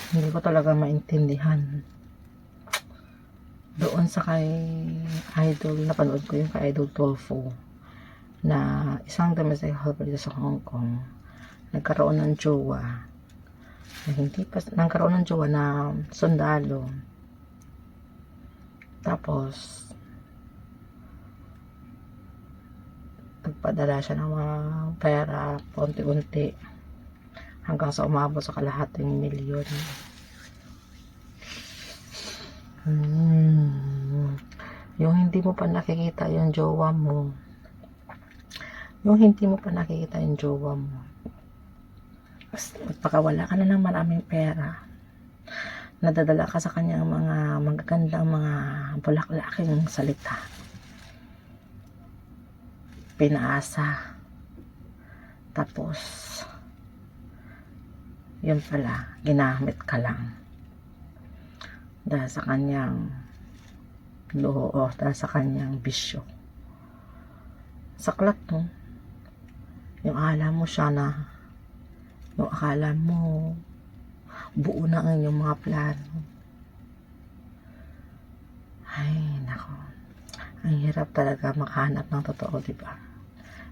Hindi ko talaga maintindihan. Doon sa kay Idol, napanood ko yung kay Idol Tulfo na isang domestic helper dito sa Hong Kong, nagkaroon ng jowa na hindi pa nagkaroon ng jowa na sundalo. Tapos nagpadala siya ng mga pera paunti-unti hanggang sa umabot sa kalahating milyon. Yung hindi mo pa nakikita yung jowa mo, magpakawala ka na ng maraming pera, nadadala ka sa kanyang mga magagandang mga bulaklaking salita, pinaasa, tapos yun pala, ginamit ka lang dahil sa kanyang luho o dahil sa kanyang bisyo. Saklat, no? Yung akala mo buo na ang inyong mga plano. Ay, nako, ang hirap talaga makahanap ng totoo, diba?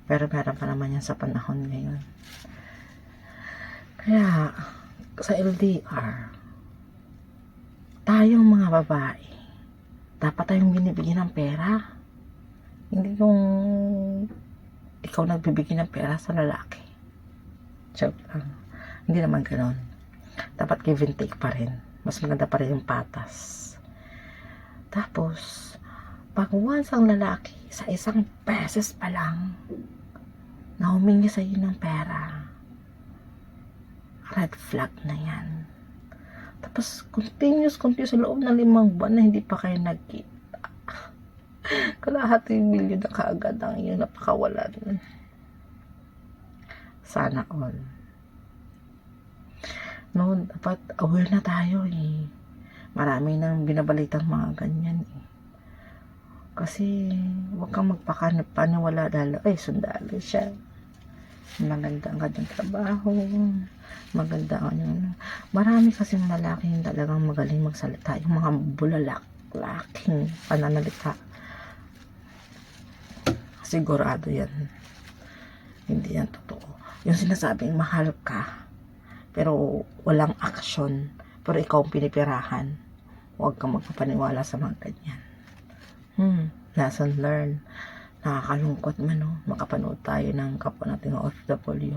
Pero meron pa naman yan sa panahon ngayon. Kaya sa LDR, tayong mga babae, dapat tayong binibigyan ng pera. Hindi yung ikaw nagbibigay ng pera sa lalaki. Joke lang. Hindi naman ganon. Dapat give and take pa rin. Mas maganda pa rin yung patas. Tapos, pag once ang lalaki sa isang beses pa lang na humingi sa iyo ng pera, red flag na yan. Tapos, continuous sa loob ng 5 buwan na hindi pa kayo nagkita. Kalahating milyon na kaagad ang iyong napakawalan. Sana all. No, dapat aware na tayo eh. Marami nang binabalitang mga ganyan eh. Kasi, huwag kang magpapaniwala dahil, ay, sundalo siya. Maganda ang kanyang trabaho. Maganda ang kanyang... Marami kasing lalaki yung talagang magaling magsalita. Yung mga bulalaklaking pananalita. Sigurado yan. Hindi yan totoo. Yung sinasabing mahal ka, pero walang aksyon, pero ikaw ang pinipirahan, huwag kang magpapaniwala sa mga ganyan. Lesson learned. Nakakalungkot man, no? Makapanood tayo ng kapwa natin ng OFW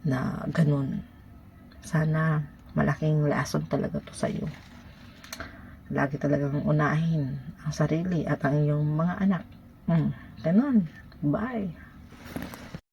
na ganun. Sana malaking lesson talaga to sa'yo. Lagi talagang unahin ang sarili at ang iyong mga anak. Ganun. Bye.